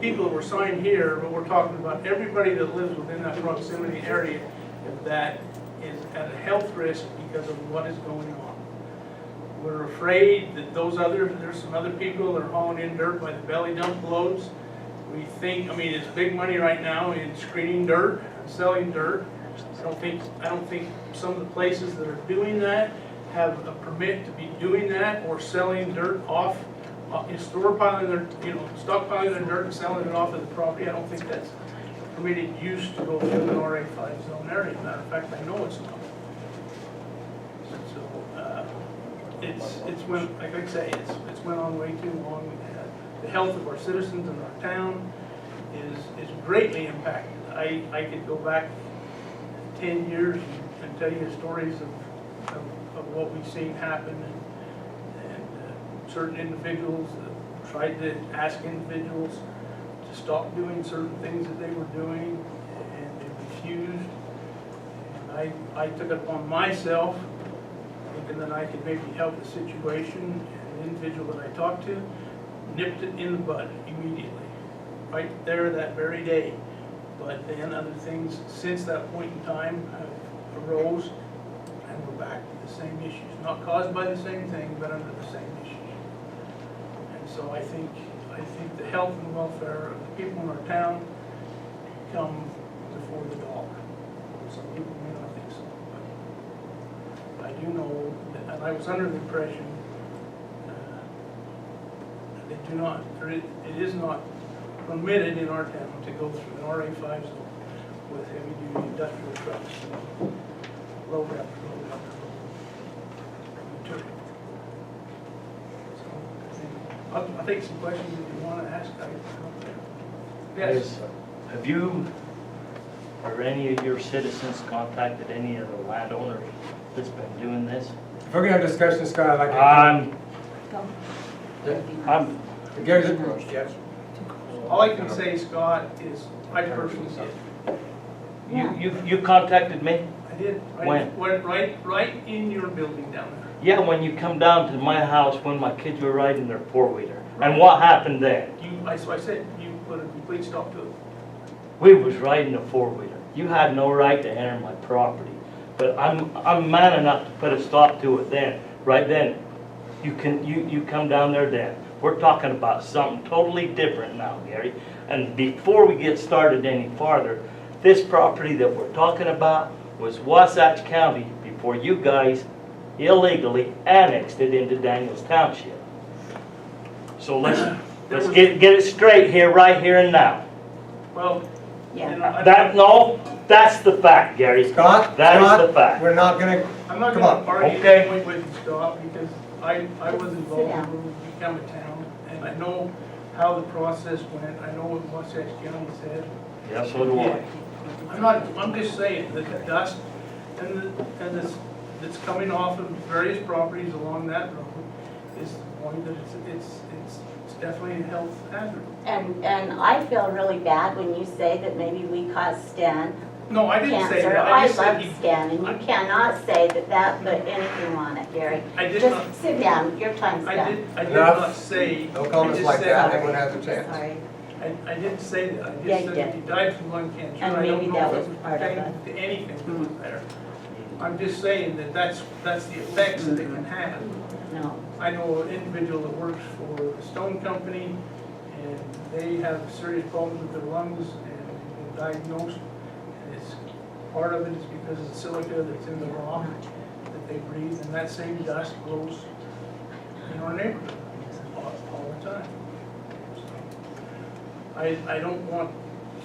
people that were signed here, but we're talking about everybody that lives within that proximity area that is at a health risk because of what is going on. We're afraid that there's some other people that are hauling in dirt by the belly dump loads. We think, I mean, it's big money right now in screening dirt and selling dirt. I don't think some of the places that are doing that have a permit to be doing that or selling dirt off, stockpiling their dirt and selling it off of the property. I don't think that's permitted use to go through an RA5 zone area. Matter of fact, I know it's not. So, it's went, like I say, it's went on way too long. The health of our citizens in our town is greatly impacted. I could go back 10 years and tell you stories of what we've seen happen, and certain individuals tried to ask individuals to stop doing certain things that they were doing, and they refused. And I took it upon myself, thinking that I could maybe help the situation, and the individual that I talked to nipped it in the bud immediately, right there that very day. But then other things since that point in time have arose, and we're back to the same issues, not caused by the same thing, but under the same issues. And so I think the health and welfare of the people in our town come before the dog. Some people may not think so, but I do know that, and I was under the impression that they do not, it is not permitted in our town to go through an RA5 zone with heavy-duty industrial trucks, load after load after load of material. So, I'll take some questions if you want to ask. Yes. Have you or any of your citizens contacted any of the landowners that's been doing this? If we're gonna have discussion, Scott, I'd like to. Gary's, yes. All I can say, Scott, is I personally did. You contacted me? I did. When? Right in your building down there. Yeah, when you come down to my house when my kids were riding their four-wheeler. And what happened then? So I said, you put a complete stop to it. We was riding a four-wheeler. You had no right to enter my property. But I'm man enough to put a stop to it then. Right then. You come down there then. We're talking about something totally different now, Gary. And before we get started any farther, this property that we're talking about was Wasatch County before you guys illegally annexed it into Daniels Township. So let's get it straight here, right here and now. Well, Yeah. you know, No, that's the fact, Gary. Scott, That is Scott, the fact. we're not gonna, I'm not Come gonna on, argue okay. the point with you, Scott, because I was involved down. when we became a town, and I know how the process went, I know what Wasatch County said. Yes, so do I. I'm just saying that the dust and this, that's coming off of various properties along that road is one that it's definitely a health hazard. And I feel really bad when you say that maybe we caused Stan No, I didn't say cancer. that, I I just said love he, Stan, and you cannot say that put anything on it, Gary. I did not, Just sit down, your time's I done. did Enough. not say. no I comments just like said- that, everyone has a chance. Sorry. I didn't say that, I Yeah, just you said that did. he died from lung cancer. And I maybe don't that know if was it was part of pertaining to anything that was there. I'm just saying that that's the effects that it can have. No. I know an individual that works for the Stone Company, and they have serious problems with their lungs and been diagnosed. And it's, part of it is because of the silica that's in the rock that they breathe, and that same dust blows in our neighborhood all the time. I don't want,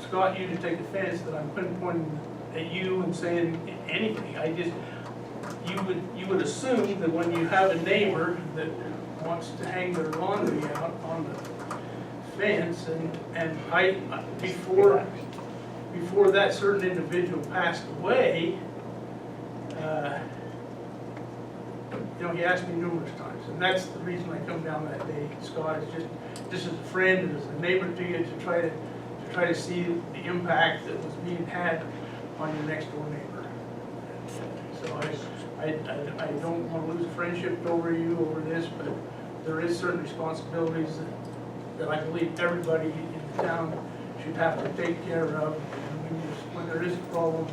Scott, you to take offense that I'm pinpointing at you and saying anything. I just, you would assume that when you have a neighbor that wants to hang their laundry out on the fence, and before that certain individual passed away, you know, he asked me numerous times, and that's the reason I come down that day, Scott, is just as a friend and as a neighbor to you, to try to see the impact that was being had on your next door neighbor. So I don't want to lose a friendship over you over this, but there is certain responsibilities that I believe everybody in the town should have to take care of. And when there is a problem,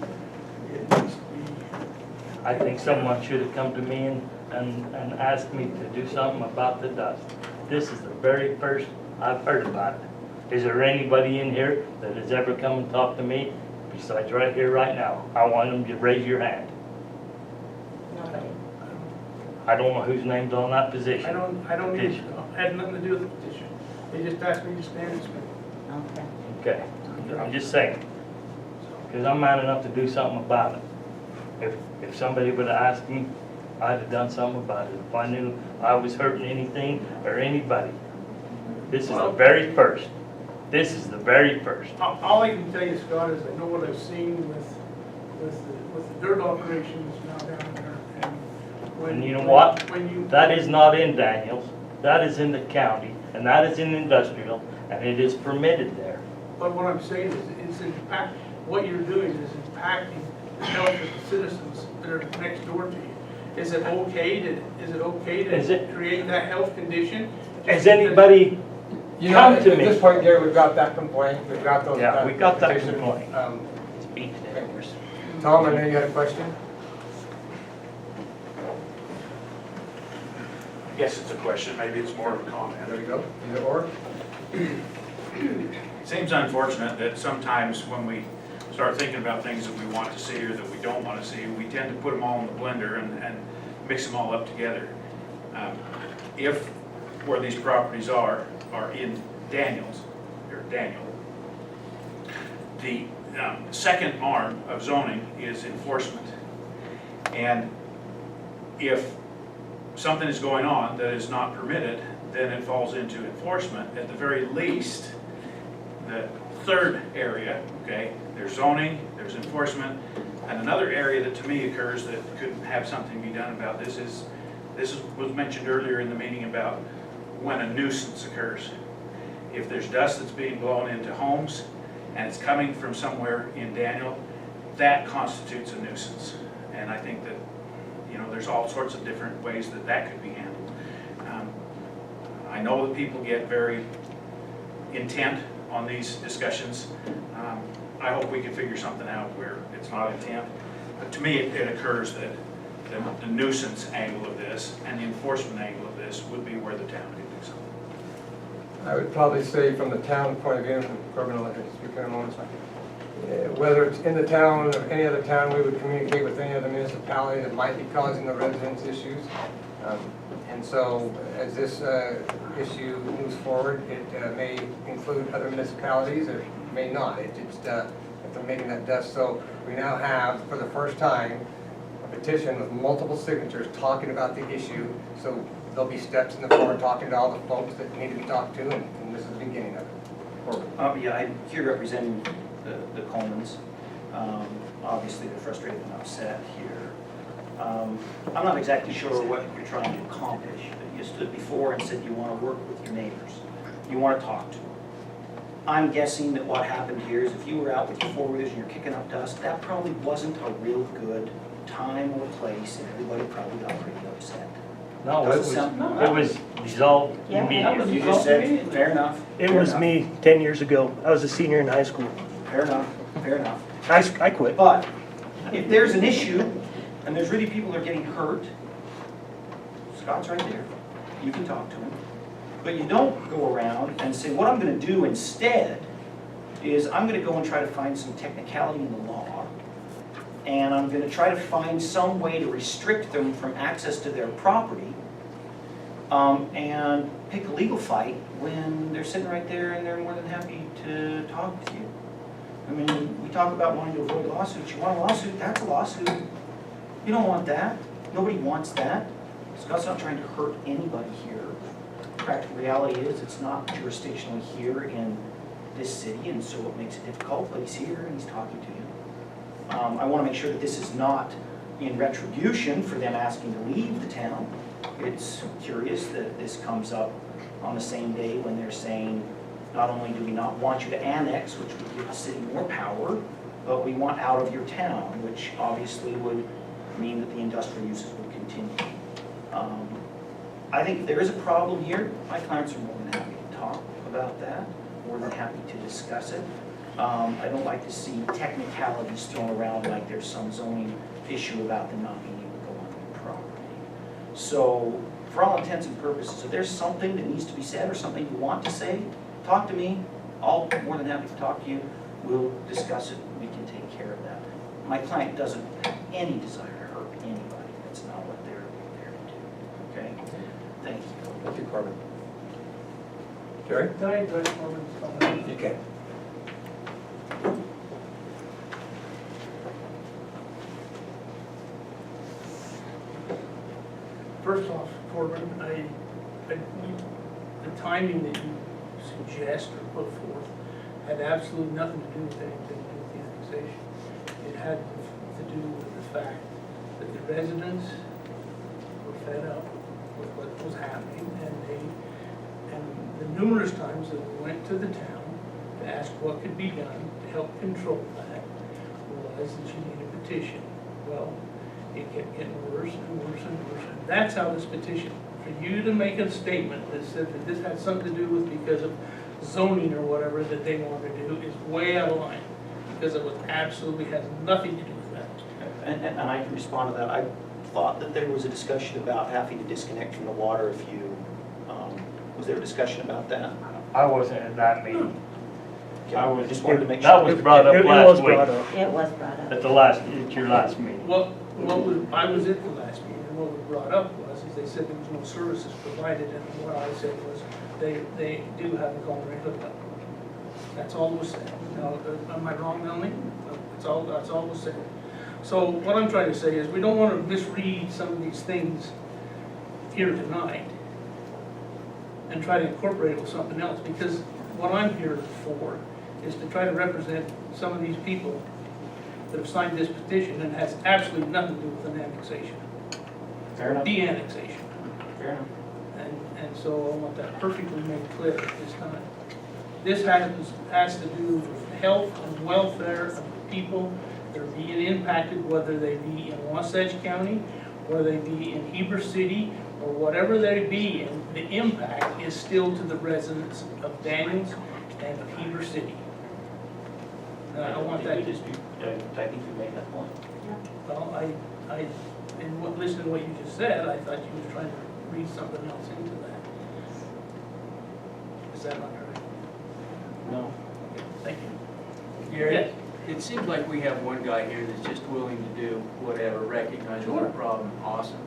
it needs to be. I think someone should have come to me and asked me to do something about the dust. This is the very first I've heard about it. Is there anybody in here that has ever come and talked to me besides right here, right now? I want them to raise your hand. Nobody. I don't know whose name's on that position. I don't Petition. even, had nothing to do with the petition. They just asked me to stand and speak. Okay. Okay, I'm just saying, because I'm man enough to do something about it. If somebody would have asked me, I'd have done something about it. If I knew I was hurting anything or anybody. This is the very first. This is the very first. All I can tell you, Scott, is I know what I've seen with the dirt operations now down there. And you know what? When you. That is not in Daniels, that is in the county, and that is in industrial, and it is permitted there. But what I'm saying is what you're doing is impacting the health of the citizens that are next door to you. Is it okay to create that health condition? Has anybody You know, come at to me? this point, Gary, we've got that complaint, we've got those. Yeah, we got that petition, complaint. Speak Tom, I know you had a question? I guess it's a question, maybe it's more of a comment. There you go, either or. It seems unfortunate that sometimes when we start thinking about things that we want to see or that we don't want to see, we tend to put them all in the blender and mix them all up together. If where these properties are in Daniels, or Daniel, the second arm of zoning is enforcement. And if something is going on that is not permitted, then it falls into enforcement. At the very least, the third area, okay, there's zoning, there's enforcement, and another area that to me occurs that could have something be done about this was mentioned earlier in the meeting about when a nuisance occurs. If there's dust that's being blown into homes and it's coming from somewhere in Daniel, that constitutes a nuisance. And I think that, you know, there's all sorts of different ways that could be handled. I know that people get very intent on these discussions. I hope we can figure something out where it's not intent. But to me, it occurs that the nuisance angle of this and the enforcement angle of this would be where the town could do something. I would probably say from the town point of view, Corbin, I'll let you speak in a moment. whether it's in the town or any other town, we would communicate with any other municipality that might be causing the residents issues. And so as this issue moves forward, it may include other municipalities or may not. It just, if they're making that dust. So we now have, for the first time, a petition with multiple signatures talking about the issue. So there'll be steps in the forward talking to all the folks that need to be talked to, and this is the beginning of it. Yeah, I'm here representing the Colemans. Obviously, they're frustrated and upset here. I'm not exactly sure what you're trying to accomplish. You stood before and said you want to work with your neighbors. You want to talk to them. I'm guessing that what happened here is if you were out with your four-wheelers and you're kicking up dust, that probably wasn't a real good time or place, and everybody probably got pretty upset. No, Doesn't sound- it was dissolved Yeah. immediately. You just said, fair enough. It fair was enough, me 10 years ago. I was a senior in high school. Fair enough, fair enough. I quit. But if there's an issue, and there's really people that are getting hurt, Scott's right there, you can talk to him. But you don't go around and say, what I'm gonna do instead is I'm gonna go and try to find some technicality in the law, and I'm gonna try to find some way to restrict them from access to their property, and pick a legal fight when they're sitting right there and they're more than happy to talk to you. I mean, we talk about wanting to avoid lawsuits. You want a lawsuit, that's a lawsuit. You don't want that. Nobody wants that. Scott's not trying to hurt anybody here. Practical reality is it's not jurisdictionally here in this city, and so it makes it difficult, but he's here and he's talking to you. I want to make sure that this is not in retribution for them asking to leave the town. It's curious that this comes up on the same day when they're saying, not only do we not want you to annex, which would give the city more power, but we want out of your town, which obviously would mean that the industrial uses would continue. I think if there is a problem here, my clients are more than happy to talk about that, more than happy to discuss it. I don't like to see technicalities thrown around like there's some zoning issue about them not being able to go on their property. So, for all intents and purposes, if there's something that needs to be said or something you want to say, talk to me. I'll be more than happy to talk to you. We'll discuss it. We can take care of that. My client doesn't have any desire to hurt anybody. That's not what they're there to do. Okay? Thank you. Thank you, Corbin. Jerry? Can I address Corbin's comment? You can. First off, Corbin, the timing that you suggest or put forth had absolutely nothing to do with anything to do with the annexation. It had to do with the fact that the residents were fed up with what was happening, and the numerous times that we went to the town to ask what could be done to help control that was that you need a petition. Well, it kept getting worse and worse and worse. And that's how this petition, for you to make a statement that said that this had something to do with because of zoning or whatever that they wanted to do is way out of line. Because it was absolutely has nothing to do with that. And I can respond to that. I thought that there was a discussion about having to disconnect from the water if you, was there a discussion about that? I wasn't at that meeting. I just wanted to make That sure. was brought up It last was week, brought up. It was brought up. at your last meeting. I was at the last meeting, and what was brought up was, is they said there was no services provided, and what I said was, they do have a culinary hookup. That's all was said. Now, am I wrong, Melanie? That's all was said. So what I'm trying to say is, we don't want to misread some of these things here tonight and try to incorporate it with something else, because what I'm here for is to try to represent some of these people that have signed this petition and has absolutely nothing to do with an annexation. Fair enough. De-annexation. Fair enough. And so I want that perfectly made clear at this time. This has to do with health and welfare of the people that are being impacted, whether they be in Wasatch County, whether they be in Heber City, or whatever they be, and the impact is still to the residents of Daniels and of Heber City. I want that. I think you made that point. Well, listening to what you just said, I thought you were trying to read something else into that. Is that not correct? No. Okay, thank you. Gary, it seems like we have one guy here that's just willing to do whatever, recognize the problem, awesome.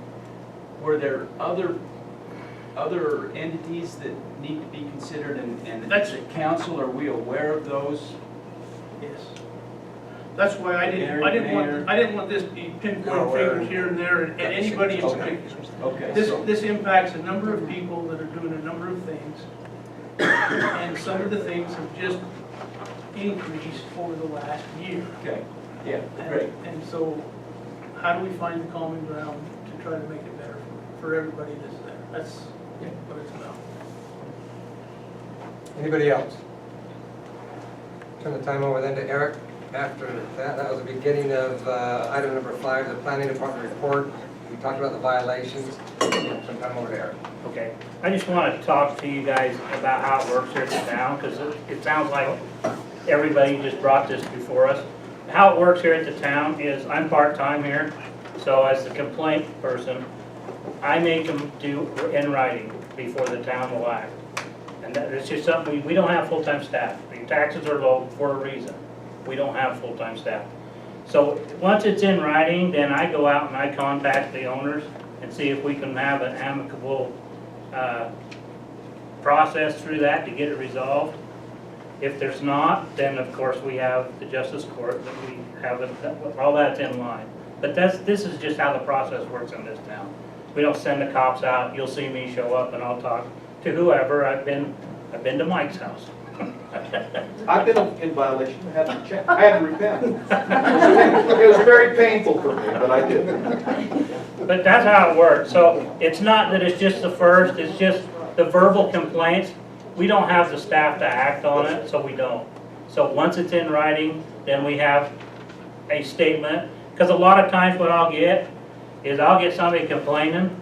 Were there other entities that need to be considered, and That's- as a council, are we aware of those? Yes. That's why I didn't want this to be pinpoint figures here and there and anybody in Okay. particular. Okay, This, so, this impacts a number of people that are doing a number of things. And some of the things have just increased over the last year. okay, yeah, great. And so, how do we find the common ground to try to make it better for everybody that's there? That's what it's about. Anybody else? Turn the time over then to Eric. After that was the beginning of item number 5, the planning department report. We talked about the violations. Turn time over to Eric. Okay, I just want to talk to you guys about how it works here at the town, because it sounds like everybody just brought this before us. How it works here at the town is I'm part-time here, so as the complaint person, I make them do in writing before the town will act. And that, it's just something, we don't have full-time staff. The taxes are low for a reason. We don't have full-time staff. So once it's in writing, then I go out and I contact the owners and see if we can have an amicable process through that to get it resolved. If there's not, then of course we have the justice court that we have, all that's in line. But this is just how the process works in this town. We don't send the cops out. You'll see me show up and I'll talk to whoever. I've been to Mike's house. I've been in violation, I had to repent. It was very painful for me, but I did. But that's how it works. So it's not that it's just the first, it's just the verbal complaints. We don't have the staff to act on it, so we don't. So once it's in writing, then we have a statement. Because a lot of times what I'll get is I'll get somebody complaining,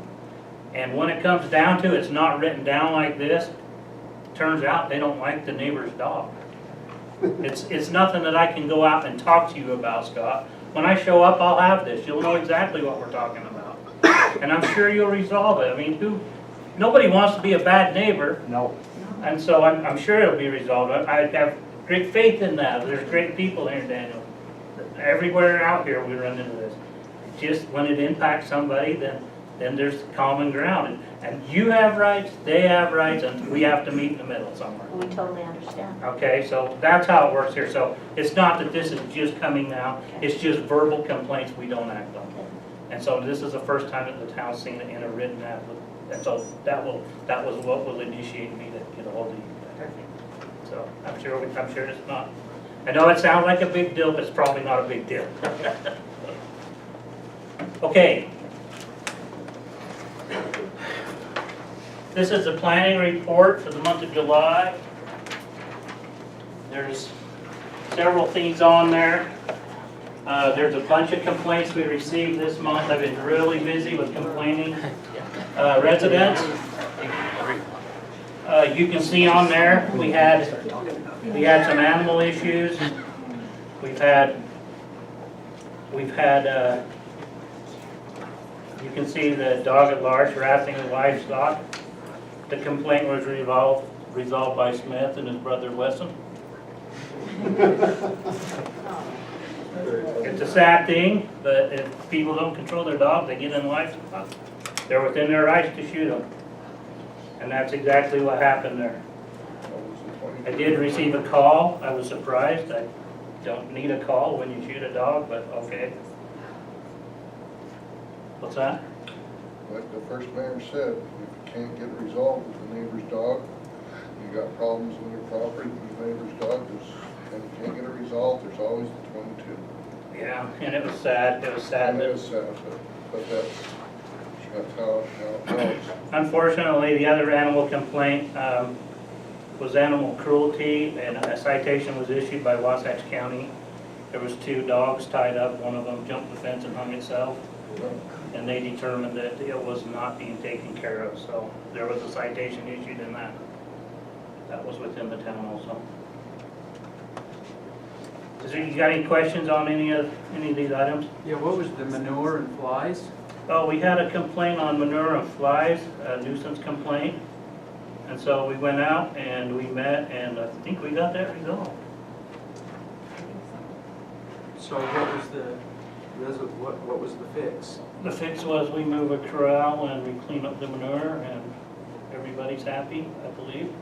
and when it comes down to it, it's not written down like this. Turns out they don't like the neighbor's dog. It's nothing that I can go out and talk to you about, Scott. When I show up, I'll have this. You'll know exactly what we're talking about. And I'm sure you'll resolve it. I mean, nobody wants to be a bad neighbor. No. And so I'm sure it'll be resolved. I have great faith in that. There's great people here, Daniel. Everywhere out here we run into this. Just when it impacts somebody, then there's common ground. And you have rights, they have rights, and we have to meet in the middle somewhere. We totally understand. Okay, so that's how it works here. So it's not that this is just coming now, it's just verbal complaints we don't act on. And so this is the first time that the town's seen it in a written app. And so that was what will initiate me to get a hold of you. So I'm sure it's not. I know it sounds like a big deal, but it's probably not a big deal. Okay. This is the planning report for the month of July. There's several things on there. There's a bunch of complaints we received this month. I've been really busy with complaining residents. You can see on there, we had some animal issues. We've had you can see the dog at large harassing the livestock. The complaint was resolved by Smith and his brother Wesson. It's a sad thing, but if people don't control their dogs, they get in livestock. They're within their rights to shoot them. And that's exactly what happened there. I did receive a call. I was surprised. I don't need a call when you shoot a dog, but okay. What's that? Like the first mayor said, if you can't get it resolved with the neighbor's dog, you got problems with your property with the neighbor's dog, and you can't get it resolved, there's always the 22. Yeah, and it was sad. It was sad. And it is sad, but that's how it goes. Unfortunately, the other animal complaint was animal cruelty, and a citation was issued by Wasatch County. There was 2 dogs tied up. One of them jumped the fence and hung itself. And they determined that it was not being taken care of, so there was a citation issued in that. That was within the town also. You got any questions on any of these items? Yeah, what was the manure and flies? Oh, we had a complaint on manure and flies, a nuisance complaint. And so we went out and we met, and I think we got that resolved. So what was what was the fix? The fix was we move a corral and we clean up the manure and everybody's happy, I believe.